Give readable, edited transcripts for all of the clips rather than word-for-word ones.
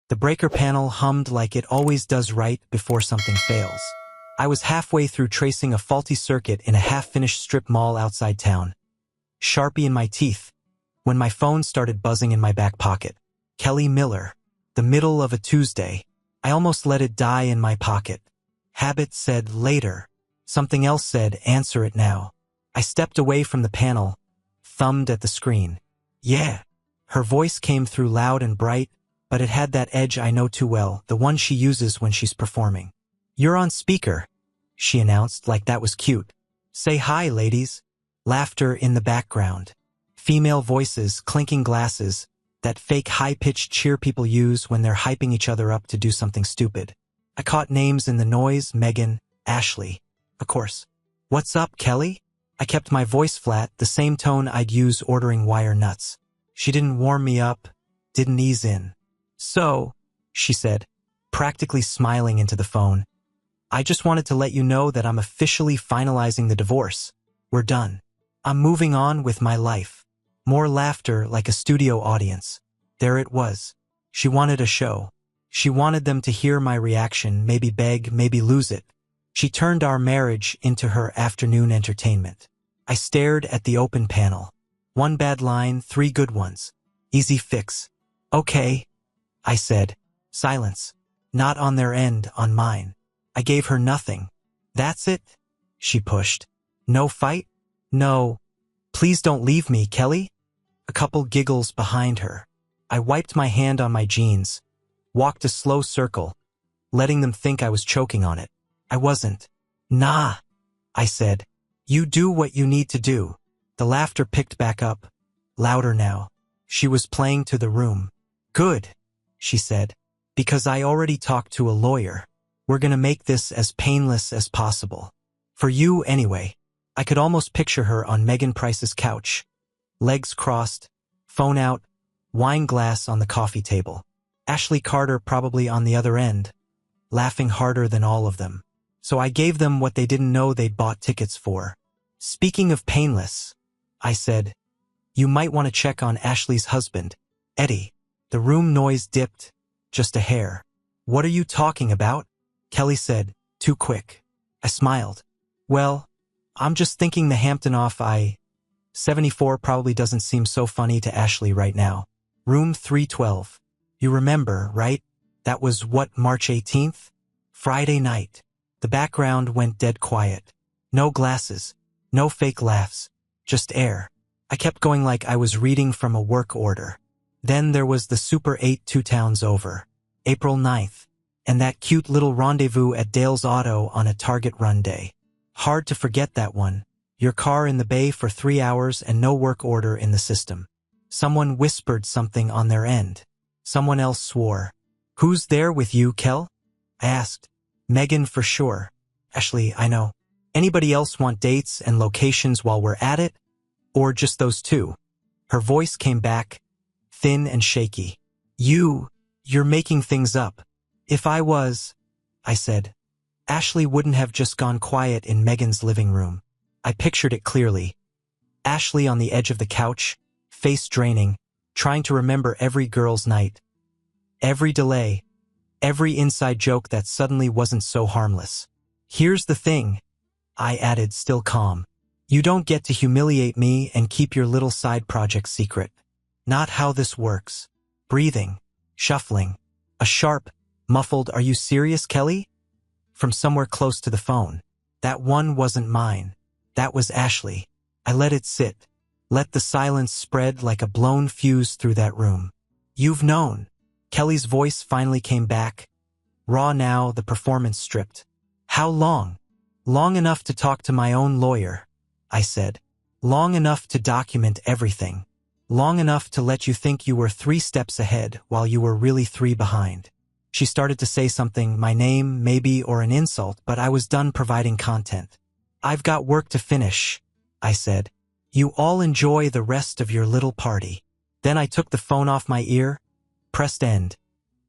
The breaker panel hummed like it always does right before something fails. I was halfway through tracing a faulty circuit in a half-finished strip mall outside town. Sharpie in my teeth, when my phone started buzzing in my back pocket. Kelly Miller. The middle of a Tuesday. I almost let it die in my pocket. Habit said later. Something else said answer it now. I stepped away from the panel, thumbed at the screen. Yeah. Her voice came through loud and bright, but it had that edge I know too well, the one she uses when she's performing. You're on speaker, she announced like that was cute. Say hi, ladies. Laughter in the background. Female voices, clinking glasses, that fake high-pitched cheer people use when they're hyping each other up to do something stupid. I caught names in the noise, Megan, Ashley. Of course. What's up, Kelly? I kept my voice flat, the same tone I'd use ordering wire nuts. She didn't warm me up, didn't ease in. So, she said, practically smiling into the phone, I just wanted to let you know that I'm officially finalizing the divorce. We're done. I'm moving on with my life. More laughter like a studio audience. There it was. She wanted a show. She wanted them to hear my reaction, maybe beg, maybe lose it. She turned our marriage into her afternoon entertainment. I stared at the open panel. One bad line, 3 good ones. Easy fix. Okay, I said. Silence. Not on their end, on mine. I gave her nothing. That's it? She pushed. No fight? No. Please don't leave me, Kelly. A couple giggles behind her. I wiped my hand on my jeans, walked a slow circle, letting them think I was choking on it. I wasn't. Nah, I said. You do what you need to do. The laughter picked back up, louder now. She was playing to the room. Good, she said, because I already talked to a lawyer. We're gonna make this as painless as possible. For you, anyway. I could almost picture her on Megan Price's couch. Legs crossed, phone out, wine glass on the coffee table. Ashley Carter probably on the other end, laughing harder than all of them. So I gave them what they didn't know they'd bought tickets for. Speaking of painless, I said, you might want to check on Ashley's husband, Eddie. The room noise dipped, just a hair. What are you talking about? Kelly said, too quick. I smiled. Well, I'm just thinking the Hampton off 74 probably doesn't seem so funny to Ashley right now. Room 312. You remember, right? That was what, March 18th? Friday night. The background went dead quiet. No glasses. No fake laughs. Just air. I kept going like I was reading from a work order. Then there was the Super 8 2 towns over. April 9th. And that cute little rendezvous at Dale's Auto on a Target run day. Hard to forget that one. Your car in the bay for 3 hours and no work order in the system. Someone whispered something on their end. Someone else swore. Who's there with you, Kel? I asked. Megan for sure. Ashley, I know. Anybody else want dates and locations while we're at it? Or just those two? Her voice came back, thin and shaky. You're making things up. If I was, I said. Ashley wouldn't have just gone quiet in Megan's living room. I pictured it clearly. Ashley on the edge of the couch, face draining, trying to remember every girl's night. Every delay, every inside joke that suddenly wasn't so harmless. Here's the thing, I added, still calm. You don't get to humiliate me and keep your little side project secret. Not how this works. Breathing, shuffling, a sharp, muffled, "Are you serious, Kelly?" from somewhere close to the phone. That one wasn't mine. That was Ashley. I let it sit. Let the silence spread like a blown fuse through that room. You've known. Kelly's voice finally came back. Raw now, the performance stripped. How long? Long enough to talk to my own lawyer, I said. Long enough to document everything. Long enough to let you think you were 3 steps ahead while you were really 3 behind. She started to say something, my name, maybe, or an insult, but I was done providing content. I've got work to finish, I said. You all enjoy the rest of your little party. Then I took the phone off my ear, pressed end,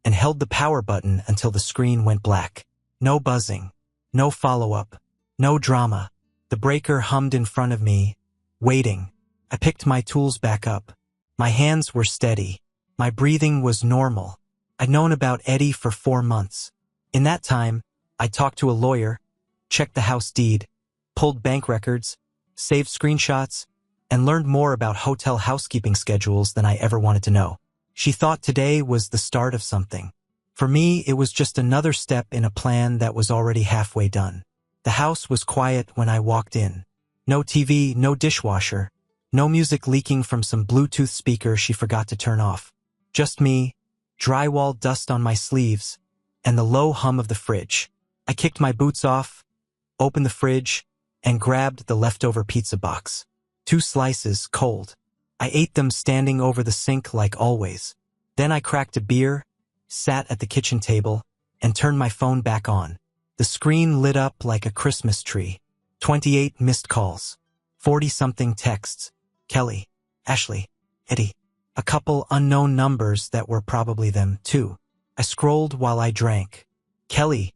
and held the power button until the screen went black. No buzzing, no follow-up, no drama. The breaker hummed in front of me, waiting. I picked my tools back up. My hands were steady. My breathing was normal. I'd known about Eddie for 4 months. In that time, I talked to a lawyer, checked the house deed, pulled bank records, saved screenshots, and learned more about hotel housekeeping schedules than I ever wanted to know. She thought today was the start of something. For me, it was just another step in a plan that was already halfway done. The house was quiet when I walked in. No TV, no dishwasher, no music leaking from some Bluetooth speaker she forgot to turn off. Just me, drywall dust on my sleeves, and the low hum of the fridge. I kicked my boots off, opened the fridge, and grabbed the leftover pizza box. 2 slices, cold. I ate them standing over the sink like always. Then I cracked a beer, sat at the kitchen table, and turned my phone back on. The screen lit up like a Christmas tree. 28 missed calls. 40-something texts. Kelly, Ashley, Eddie. A couple unknown numbers that were probably them, too. I scrolled while I drank. Kelly,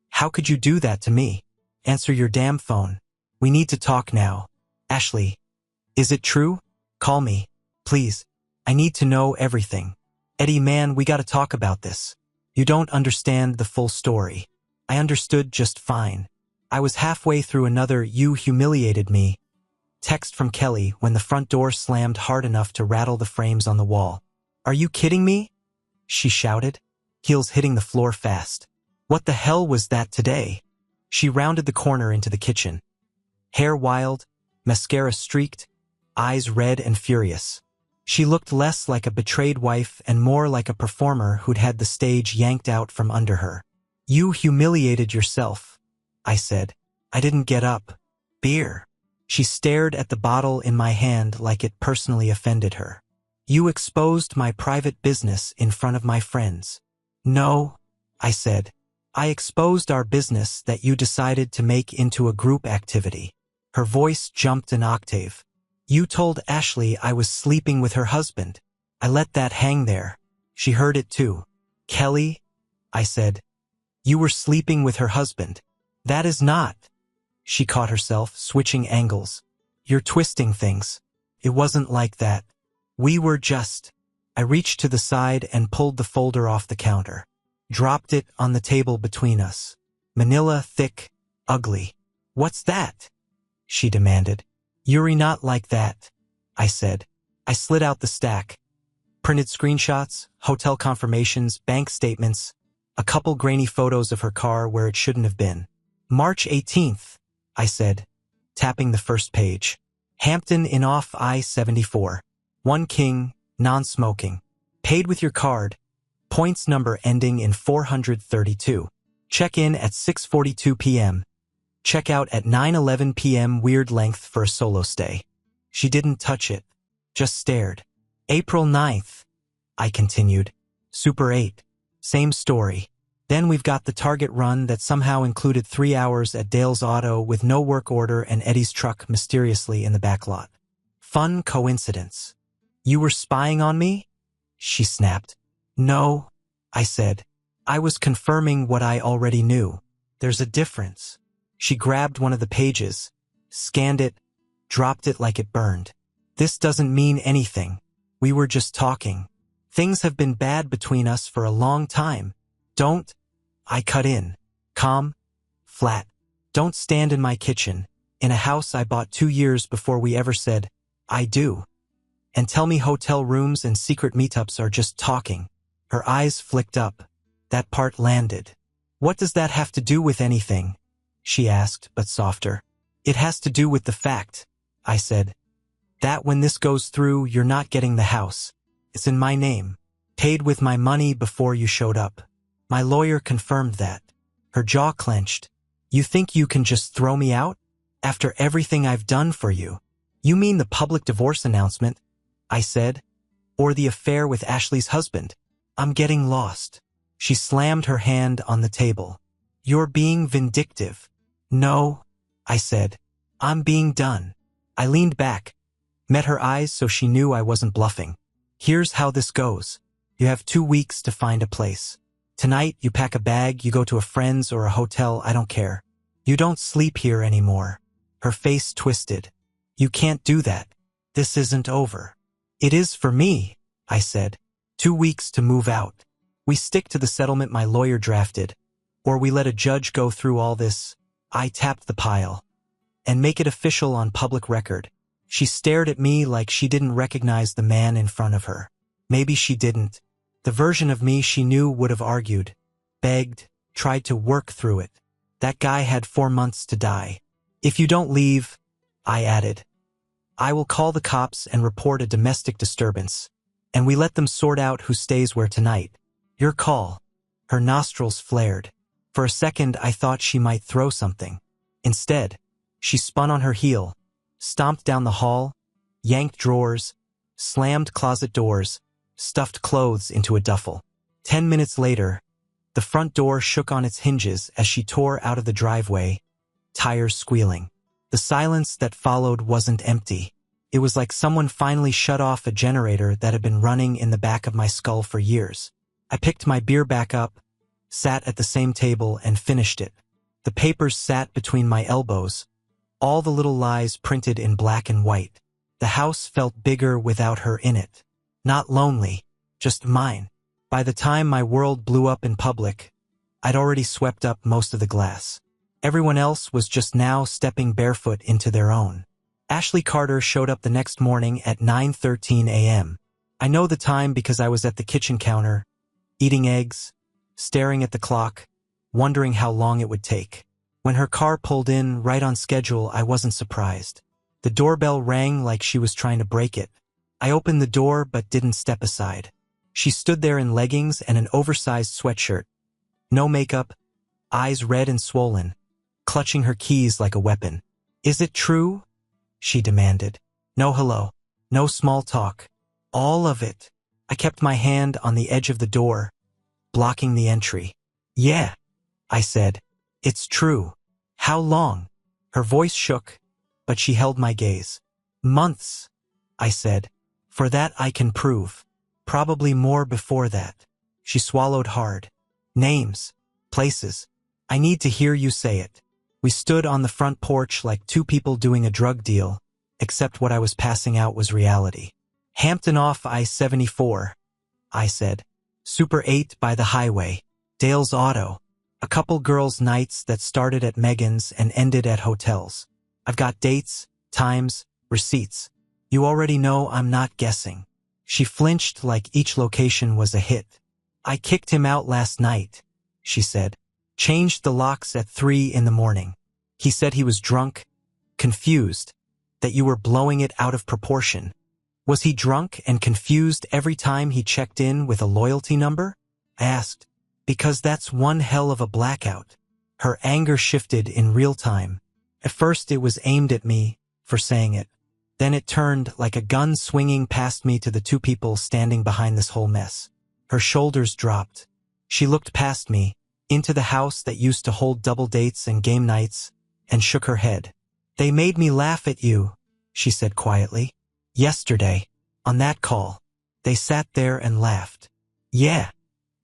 how could you do that to me? Answer your damn phone. We need to talk now. Ashley, is it true? Call me, please. I need to know everything. Eddie, man, we gotta talk about this. You don't understand the full story. I understood just fine. I was halfway through another "you humiliated me" text from Kelly when the front door slammed hard enough to rattle the frames on the wall. Are you kidding me? She shouted, heels hitting the floor fast. What the hell was that today? She rounded the corner into the kitchen. Hair wild, mascara streaked, eyes red and furious. She looked less like a betrayed wife and more like a performer who'd had the stage yanked out from under her. You humiliated yourself, I said. I didn't get up. Beer. She stared at the bottle in my hand like it personally offended her. You exposed my private business in front of my friends. No, I said. I exposed our business that you decided to make into a group activity. Her voice jumped an octave. You told Ashley I was sleeping with her husband. I let that hang there. She heard it too. Kelly, I said. You were sleeping with her husband. That is not. She caught herself, switching angles. You're twisting things. It wasn't like that. We were just... I reached to the side and pulled the folder off the counter. Dropped it on the table between us. Manila, thick, ugly. What's that? She demanded. Yuri, not like that, I said. I slid out the stack. Printed screenshots, hotel confirmations, bank statements, a couple grainy photos of her car where it shouldn't have been. March 18th, I said, tapping the first page. Hampton Inn off I-74. 1 king, non-smoking. Paid with your card. Points number ending in 432. Check-in at 6:42 p.m. Check out at 9:11 p.m. Weird length for a solo stay. She didn't touch it, just stared. April 9th, I continued. Super 8. Same story. Then we've got the Target run that somehow included 3 hours at Dale's Auto with no work order and Eddie's truck mysteriously in the back lot. Fun coincidence. You were spying on me? She snapped. No, I said. I was confirming what I already knew. There's a difference. She grabbed one of the pages, scanned it, dropped it like it burned. This doesn't mean anything. We were just talking. Things have been bad between us for a long time. Don't, I cut in. Calm, flat. Don't stand in my kitchen, in a house I bought 2 years before we ever said, I do. And tell me hotel rooms and secret meetups are just talking. Her eyes flicked up. That part landed. What does that have to do with anything? She asked, but softer. It has to do with the fact, I said, that when this goes through, you're not getting the house. It's in my name. Paid with my money before you showed up. My lawyer confirmed that. Her jaw clenched. You think you can just throw me out? After everything I've done for you? You mean the public divorce announcement? I said. Or the affair with Ashley's husband? I'm getting lost. She slammed her hand on the table. You're being vindictive. No, I said. I'm being done. I leaned back, met her eyes so she knew I wasn't bluffing. Here's how this goes. You have 2 weeks to find a place. Tonight, you pack a bag, you go to a friend's or a hotel, I don't care. You don't sleep here anymore. Her face twisted. You can't do that. This isn't over. It is for me, I said. 2 weeks to move out. We stick to the settlement my lawyer drafted, or we let a judge go through all this. I tapped the pile. And make it official on public record. She stared at me like she didn't recognize the man in front of her. Maybe she didn't. The version of me she knew would have argued, begged, tried to work through it. That guy had 4 months to die. If you don't leave, I added, I will call the cops and report a domestic disturbance. And we let them sort out who stays where tonight. Your call. Her nostrils flared. For a second I thought she might throw something. Instead, she spun on her heel, stomped down the hall, yanked drawers, slammed closet doors, stuffed clothes into a duffel. 10 minutes later, the front door shook on its hinges as she tore out of the driveway, tires squealing. The silence that followed wasn't empty. It was like someone finally shut off a generator that had been running in the back of my skull for years. I picked my beer back up, sat at the same table, and finished it. The papers sat between my elbows, all the little lies printed in black and white. The house felt bigger without her in it. Not lonely, just mine. By the time my world blew up in public, I'd already swept up most of the glass. Everyone else was just now stepping barefoot into their own. Ashley Carter showed up the next morning at 9:13 a.m. I know the time because I was at the kitchen counter, eating eggs, staring at the clock, wondering how long it would take. When her car pulled in right on schedule, I wasn't surprised. The doorbell rang like she was trying to break it. I opened the door but didn't step aside. She stood there in leggings and an oversized sweatshirt. No makeup, eyes red and swollen, clutching her keys like a weapon. Is it true? She demanded. No hello, no small talk. All of it. I kept my hand on the edge of the door, blocking the entry. Yeah, I said. It's true. How long? Her voice shook, but she held my gaze. Months, I said. For that I can prove. Probably more before that. She swallowed hard. Names, places. I need to hear you say it. We stood on the front porch like two people doing a drug deal, except what I was passing out was reality. Hampton off I-74, I said. Super 8 by the highway. Dale's Auto. A couple girls' nights that started at Megan's and ended at hotels. I've got dates, times, receipts. You already know I'm not guessing. She flinched like each location was a hit. I kicked him out last night, she said. Changed the locks at 3 in the morning. He said he was drunk, confused, that you were blowing it out of proportion. Was he drunk and confused every time he checked in with a loyalty number? I asked. Because that's one hell of a blackout. Her anger shifted in real time. At first it was aimed at me for saying it. Then it turned like a gun swinging past me to the two people standing behind this whole mess. Her shoulders dropped. She looked past me, into the house that used to hold double dates and game nights, and shook her head. They made me laugh at you, she said quietly. Yesterday, on that call, they sat there and laughed. Yeah,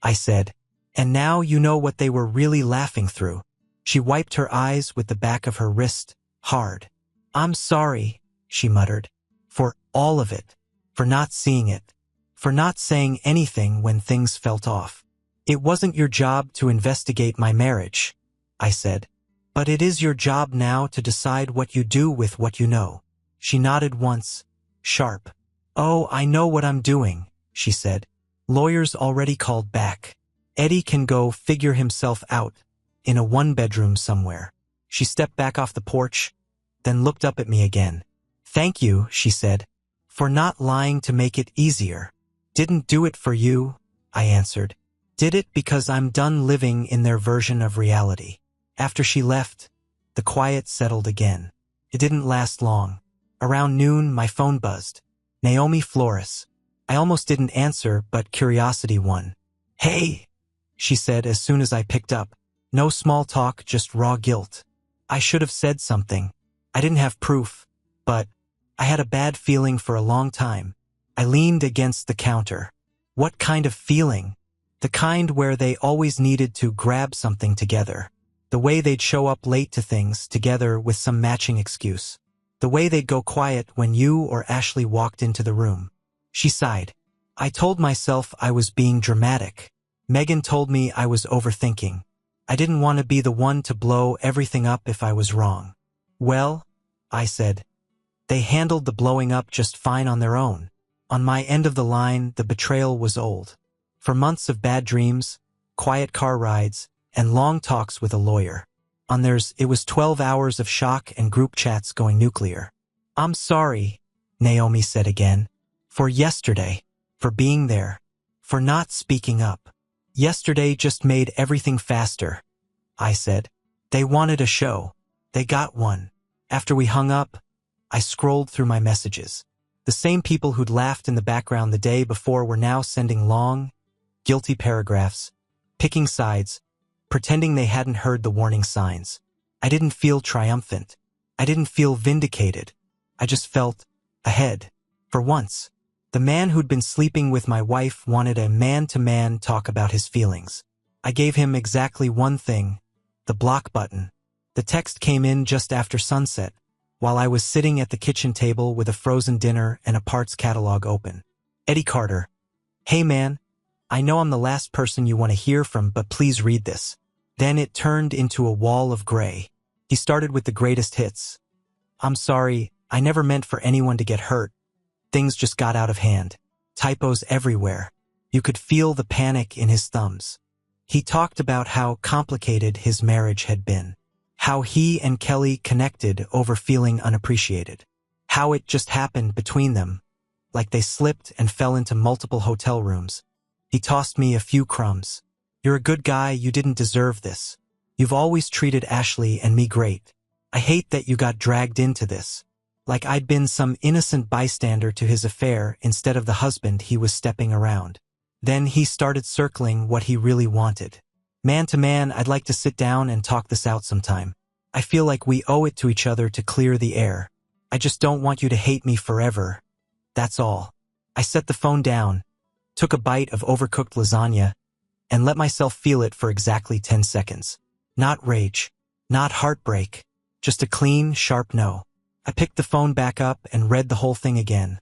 I said. And now you know what they were really laughing through. She wiped her eyes with the back of her wrist, hard. I'm sorry, she muttered. For all of it. For not seeing it. For not saying anything when things felt off. It wasn't your job to investigate my marriage, I said. But it is your job now to decide what you do with what you know. She nodded once, sharp. Oh, I know what I'm doing, she said. Lawyers already called back. Eddie can go figure himself out in a one-bedroom somewhere. She stepped back off the porch, then looked up at me again. Thank you, she said, for not lying to make it easier. Didn't do it for you, I answered. Did it because I'm done living in their version of reality. After she left, the quiet settled again. It didn't last long. Around noon, my phone buzzed. Naomi Flores. I almost didn't answer, but curiosity won. Hey, she said as soon as I picked up. No small talk, just raw guilt. I should have said something. I didn't have proof, but I had a bad feeling for a long time. I leaned against the counter. What kind of feeling? The kind where they always needed to grab something together. The way they'd show up late to things together with some matching excuse. The way they'd go quiet when you or Ashley walked into the room. She sighed. I told myself I was being dramatic. Megan told me I was overthinking. I didn't want to be the one to blow everything up if I was wrong. Well, I said, they handled the blowing up just fine on their own. On my end of the line, the betrayal was old. For months of bad dreams, quiet car rides, and long talks with a lawyer. On theirs, it was 12 hours of shock and group chats going nuclear. I'm sorry, Naomi said again. For yesterday. For being there. For not speaking up. Yesterday just made everything faster, I said. They wanted a show. They got one. After we hung up, I scrolled through my messages. The same people who'd laughed in the background the day before were now sending long, guilty paragraphs, picking sides, pretending they hadn't heard the warning signs. I didn't feel triumphant. I didn't feel vindicated. I just felt ahead. For once, the man who'd been sleeping with my wife wanted a man-to-man talk about his feelings. I gave him exactly one thing, the block button. The text came in just after sunset, while I was sitting at the kitchen table with a frozen dinner and a parts catalog open. Eddie Carter. Hey man, I know I'm the last person you want to hear from, but please read this. Then it turned into a wall of gray. He started with the greatest hits. I'm sorry, I never meant for anyone to get hurt. Things just got out of hand. Typos everywhere. You could feel the panic in his thumbs. He talked about how complicated his marriage had been. How he and Kelly connected over feeling unappreciated. How it just happened between them, like they slipped and fell into multiple hotel rooms. He tossed me a few crumbs. You're a good guy, you didn't deserve this. You've always treated Ashley and me great. I hate that you got dragged into this. Like I'd been some innocent bystander to his affair instead of the husband he was stepping around. Then he started circling what he really wanted. Man to man, I'd like to sit down and talk this out sometime. I feel like we owe it to each other to clear the air. I just don't want you to hate me forever. That's all. I set the phone down, took a bite of overcooked lasagna, and let myself feel it for exactly 10 seconds. Not rage, not heartbreak, just a clean, sharp no. I picked the phone back up and read the whole thing again.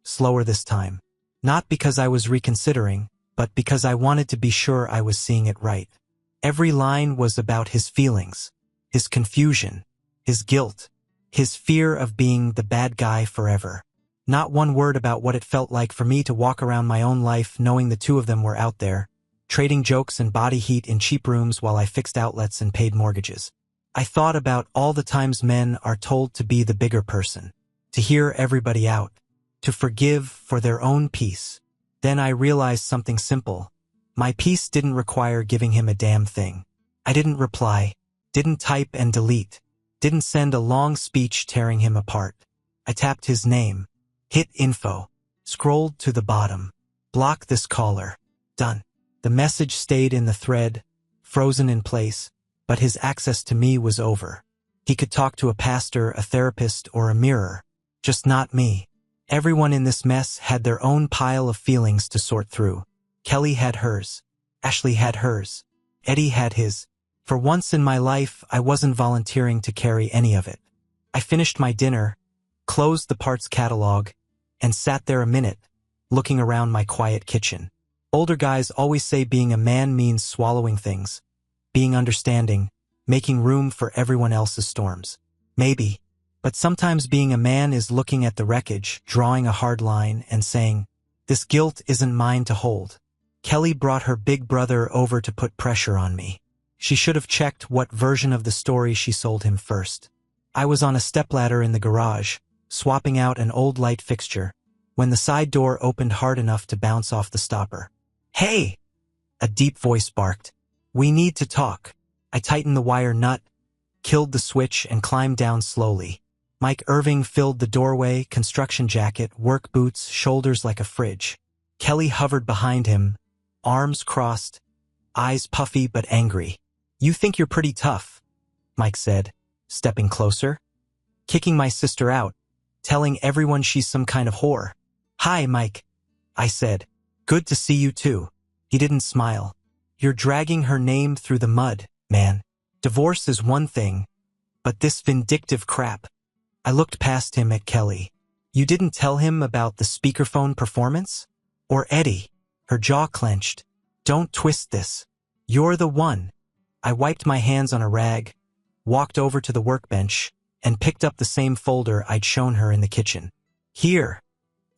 Slower this time. Not because I was reconsidering, but because I wanted to be sure I was seeing it right. Every line was about his feelings, his confusion, his guilt, his fear of being the bad guy forever. Not one word about what it felt like for me to walk around my own life knowing the two of them were out there, trading jokes and body heat in cheap rooms while I fixed outlets and paid mortgages. I thought about all the times men are told to be the bigger person, to hear everybody out, to forgive for their own peace. Then I realized something simple. My peace didn't require giving him a damn thing. I didn't reply, didn't type and delete, didn't send a long speech tearing him apart. I tapped his name, hit info, scrolled to the bottom. Block this caller. Done. The message stayed in the thread, frozen in place, but his access to me was over. He could talk to a pastor, a therapist, or a mirror, just not me. Everyone in this mess had their own pile of feelings to sort through. Kelly had hers. Ashley had hers. Eddie had his. For once in my life, I wasn't volunteering to carry any of it. I finished my dinner, closed the parts catalog, and sat there a minute, looking around my quiet kitchen. Older guys always say being a man means swallowing things, being understanding, making room for everyone else's storms. Maybe. But sometimes being a man is looking at the wreckage, drawing a hard line, and saying, this guilt isn't mine to hold. Kelly brought her big brother over to put pressure on me. She should have checked what version of the story she sold him first. I was on a stepladder in the garage, swapping out an old light fixture, when the side door opened hard enough to bounce off the stopper. Hey! A deep voice barked. We need to talk. I tightened the wire nut, killed the switch, and climbed down slowly. Mike Irving filled the doorway, construction jacket, work boots, shoulders like a fridge. Kelly hovered behind him, arms crossed, eyes puffy but angry. You think you're pretty tough, Mike said, stepping closer. Kicking my sister out, telling everyone she's some kind of whore. Hi, Mike, I said. Good to see you too. He didn't smile. You're dragging her name through the mud, man. Divorce is one thing, but this vindictive crap. I looked past him at Kelly. You didn't tell him about the speakerphone performance? Or Eddie? Her jaw clenched. Don't twist this. You're the one. I wiped my hands on a rag, walked over to the workbench, and picked up the same folder I'd shown her in the kitchen. Here,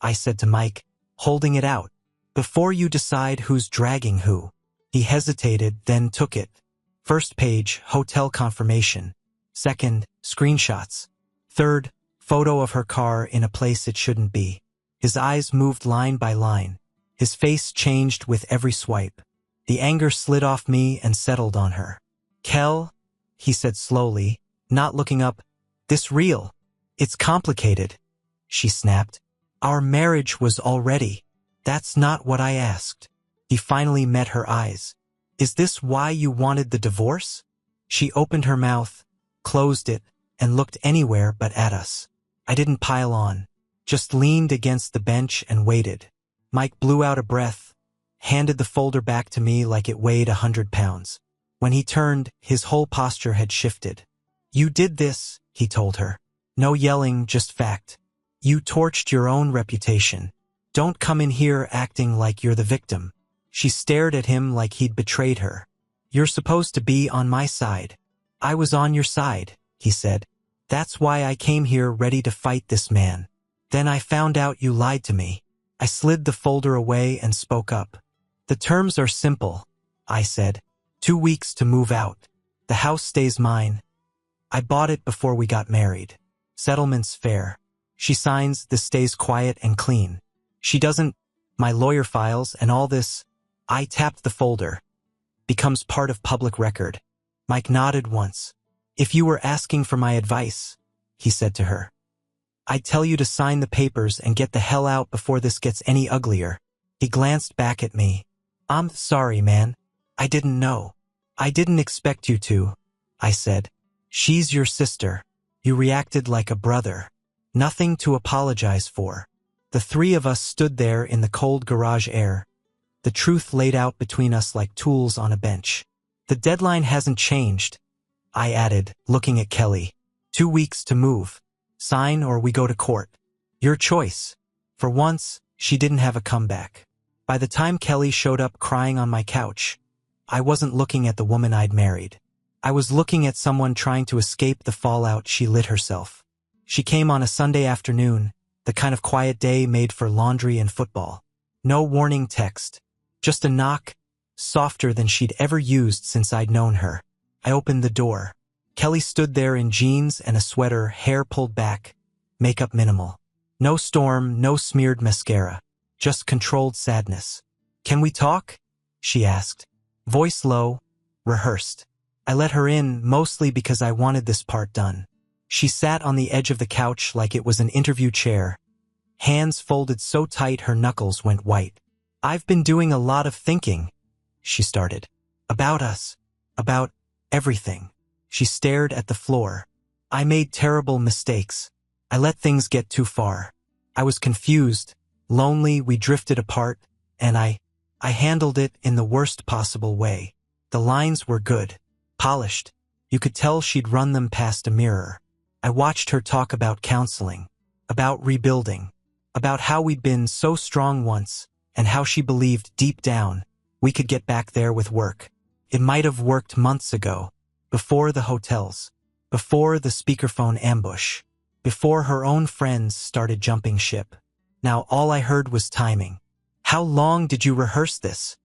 I said to Mike, holding it out. Before you decide who's dragging who. He hesitated, then took it. First page, hotel confirmation. Second, screenshots. Third, photo of her car in a place it shouldn't be. His eyes moved line by line. His face changed with every swipe. The anger slid off me and settled on her. Kel, he said slowly, not looking up, this real. It's complicated. She snapped. Our marriage was already. That's not what I asked. He finally met her eyes. Is this why you wanted the divorce? She opened her mouth, closed it, and looked anywhere but at us. I didn't pile on, just leaned against the bench and waited. Mike blew out a breath, handed the folder back to me like it weighed 100 pounds. When he turned, his whole posture had shifted. You did this, he told her. No yelling, just fact. You torched your own reputation. Don't come in here acting like you're the victim. She stared at him like he'd betrayed her. You're supposed to be on my side. I was on your side, he said. That's why I came here ready to fight this man. Then I found out you lied to me. I slid the folder away and spoke up. The terms are simple, I said. 2 weeks to move out. The house stays mine. I bought it before we got married. Settlement's fair. She signs, this stays quiet and clean. She doesn't, my lawyer files and all this. I tapped the folder. Becomes part of public record. Mike nodded once. If you were asking for my advice, he said to her, I'd tell you to sign the papers and get the hell out before this gets any uglier. He glanced back at me. I'm sorry, man. I didn't know. I didn't expect you to, I said. She's your sister. You reacted like a brother. Nothing to apologize for. The three of us stood there in the cold garage air. The truth laid out between us like tools on a bench. The deadline hasn't changed, I added, looking at Kelly. 2 weeks to move. Sign or we go to court. Your choice. For once, she didn't have a comeback. By the time Kelly showed up crying on my couch, I wasn't looking at the woman I'd married. I was looking at someone trying to escape the fallout she lit herself. She came on a Sunday afternoon, the kind of quiet day made for laundry and football. No warning text. Just a knock, softer than she'd ever used since I'd known her. I opened the door. Kelly stood there in jeans and a sweater, hair pulled back, makeup minimal. No storm, no smeared mascara. Just controlled sadness. Can we talk? She asked. Voice low, rehearsed. I let her in, mostly because I wanted this part done. She sat on the edge of the couch like it was an interview chair, hands folded so tight her knuckles went white. I've been doing a lot of thinking, she started. About us. About everything. She stared at the floor. I made terrible mistakes. I let things get too far. I was confused, lonely, we drifted apart, and I handled it in the worst possible way. The lines were good, polished. You could tell she'd run them past a mirror. I watched her talk about counseling, about rebuilding, about how we'd been so strong once, and how she believed deep down we could get back there with work. It might have worked months ago, before the hotels, before the speakerphone ambush, before her own friends started jumping ship. Now all I heard was timing. How long did you rehearse this?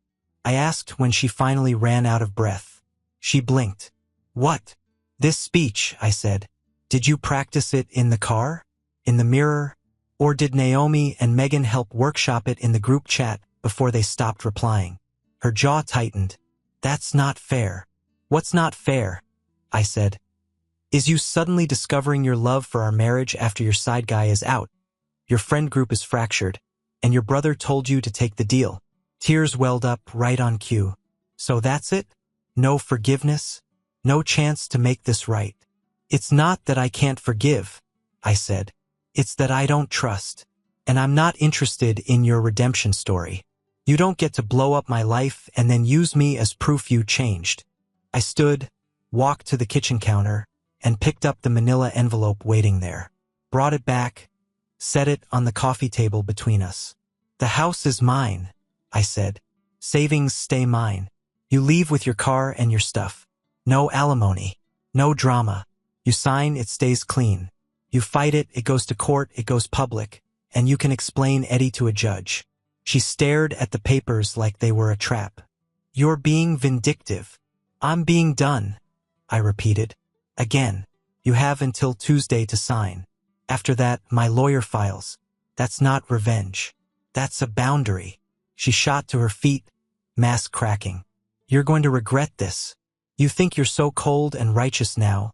I asked when she finally ran out of breath. She blinked. What? This speech, I said. Did you practice it in the car? In the mirror? Or did Naomi and Megan help workshop it in the group chat before they stopped replying? Her jaw tightened. That's not fair. What's not fair? I said. Is you suddenly discovering your love for our marriage after your side guy is out. Your friend group is fractured, and your brother told you to take the deal. Tears welled up right on cue. So that's it? No forgiveness? No chance to make this right? It's not that I can't forgive, I said. It's that I don't trust. And I'm not interested in your redemption story. You don't get to blow up my life and then use me as proof you changed. I stood, walked to the kitchen counter, and picked up the manila envelope waiting there. Brought it back, set it on the coffee table between us. The house is mine, I said. Savings stay mine. You leave with your car and your stuff. No alimony. No drama. You sign, it stays clean. You fight it, it goes to court, it goes public, and you can explain Eddie to a judge. She stared at the papers like they were a trap. You're being vindictive. I'm being done, I repeated. Again. You have until Tuesday to sign. After that, my lawyer files. That's not revenge. That's a boundary. She shot to her feet, mask cracking. You're going to regret this. You think you're so cold and righteous now,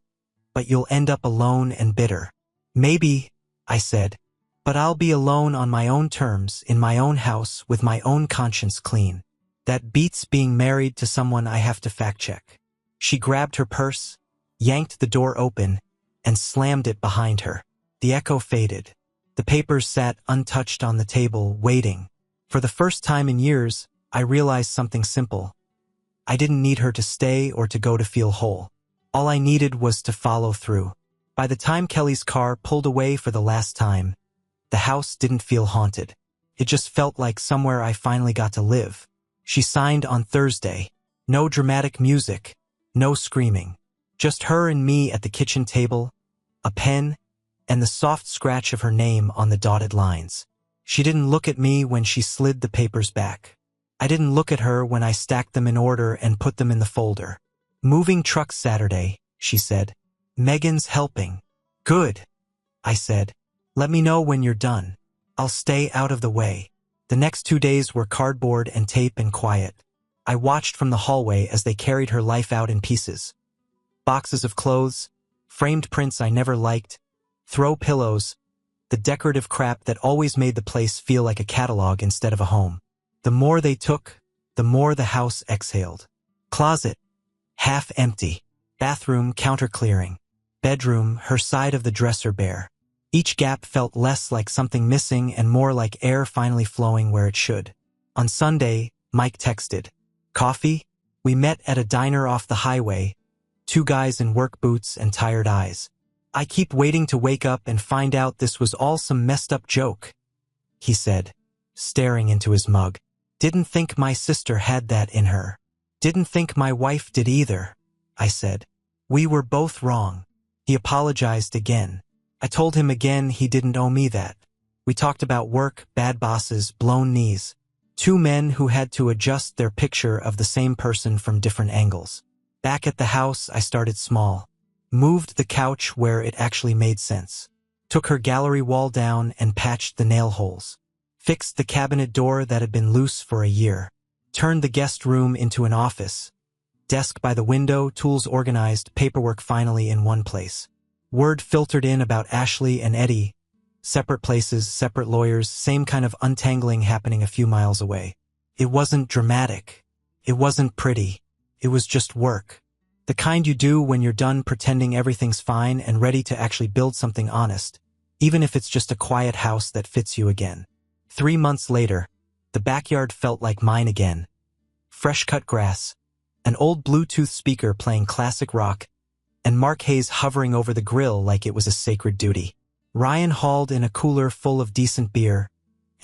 but you'll end up alone and bitter. Maybe, I said, but I'll be alone on my own terms, in my own house, with my own conscience clean. That beats being married to someone I have to fact-check. She grabbed her purse, yanked the door open, and slammed it behind her. The echo faded. The papers sat untouched on the table, waiting. For the first time in years, I realized something simple. I didn't need her to stay or to go to feel whole. All I needed was to follow through. By the time Kelly's car pulled away for the last time, the house didn't feel haunted. It just felt like somewhere I finally got to live. She signed on Thursday. No dramatic music, no screaming. Just her and me at the kitchen table, a pen, and the soft scratch of her name on the dotted lines. She didn't look at me when she slid the papers back. I didn't look at her when I stacked them in order and put them in the folder. Moving truck Saturday, she said. Megan's helping. Good, I said. Let me know when you're done. I'll stay out of the way. The next 2 days were cardboard and tape and quiet. I watched from the hallway as they carried her life out in pieces. Boxes of clothes, framed prints I never liked, throw pillows, the decorative crap that always made the place feel like a catalog instead of a home. The more they took, the more the house exhaled. Closet, half empty. Bathroom, counter-clearing. Bedroom, her side of the dresser bare. Each gap felt less like something missing and more like air finally flowing where it should. On Sunday, Mike texted. Coffee? We met at a diner off the highway, 2 guys in work boots and tired eyes. I keep waiting to wake up and find out this was all some messed up joke, he said, staring into his mug. Didn't think my sister had that in her. Didn't think my wife did either, I said. We were both wrong. He apologized again. I told him again he didn't owe me that. We talked about work, bad bosses, blown knees. 2 men who had to adjust their picture of the same person from different angles. Back at the house, I started small. Moved the couch where it actually made sense. Took her gallery wall down and patched the nail holes. Fixed the cabinet door that had been loose for a year. Turned the guest room into an office. Desk by the window, tools organized, paperwork finally in one place. Word filtered in about Ashley and Eddie. Separate places, separate lawyers, same kind of untangling happening a few miles away. It wasn't dramatic. It wasn't pretty. It was just work. The kind you do when you're done pretending everything's fine and ready to actually build something honest, even if it's just a quiet house that fits you again. 3 months later, the backyard felt like mine again. Fresh-cut grass, an old Bluetooth speaker playing classic rock, and Mark Hayes hovering over the grill like it was a sacred duty. Ryan hauled in a cooler full of decent beer,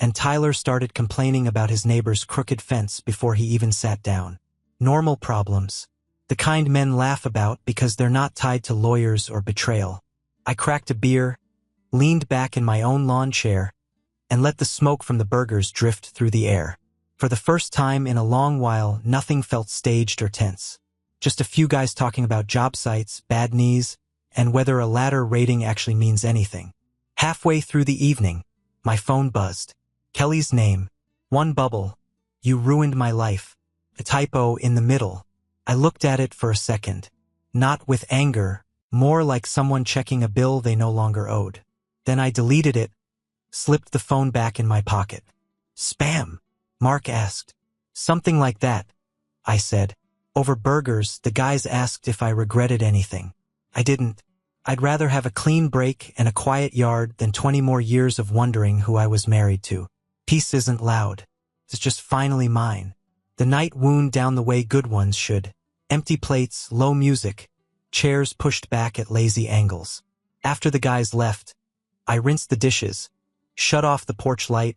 and Tyler started complaining about his neighbor's crooked fence before he even sat down. Normal problems. The kind men laugh about because they're not tied to lawyers or betrayal. I cracked a beer, leaned back in my own lawn chair, and let the smoke from the burgers drift through the air. For the first time in a long while, nothing felt staged or tense. Just a few guys talking about job sites, bad knees, and whether a ladder rating actually means anything. Halfway through the evening, my phone buzzed. Kelly's name. One bubble. You ruined my life. A typo in the middle. I looked at it for a second. Not with anger, more like someone checking a bill they no longer owed. Then I deleted it, slipped the phone back in my pocket. Spam? Mark asked. Something like that, I said. Over burgers, the guys asked if I regretted anything. I didn't. I'd rather have a clean break and a quiet yard than 20 more years of wondering who I was married to. Peace isn't loud. It's just finally mine. The night wound down the way good ones should. Empty plates, low music, chairs pushed back at lazy angles. After the guys left, I rinsed the dishes, shut off the porch light,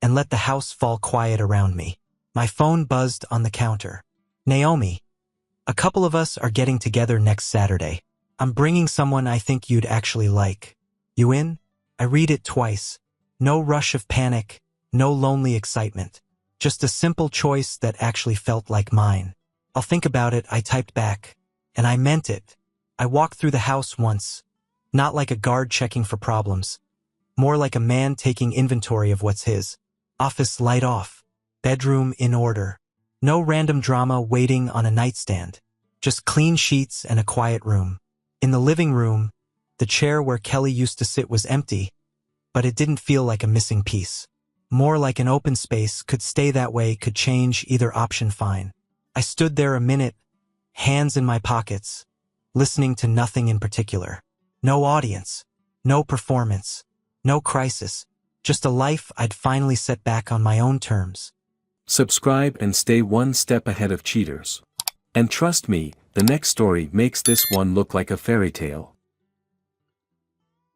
and let the house fall quiet around me. My phone buzzed on the counter. Naomi, a couple of us are getting together next Saturday. I'm bringing someone I think you'd actually like. You in? I read it twice. No rush of panic, no lonely excitement. Just a simple choice that actually felt like mine. I'll think about it, I typed back. And I meant it. I walked through the house once. Not like a guard checking for problems. More like a man taking inventory of what's his. Office light off. Bedroom in order. No random drama waiting on a nightstand. Just clean sheets and a quiet room. In the living room, the chair where Kelly used to sit was empty, but it didn't feel like a missing piece. More like an open space, could stay that way, could change, either option fine. I stood there a minute, hands in my pockets, listening to nothing in particular. No audience, no performance, no crisis, just a life I'd finally set back on my own terms. Subscribe and stay one step ahead of cheaters. And trust me, the next story makes this one look like a fairy tale.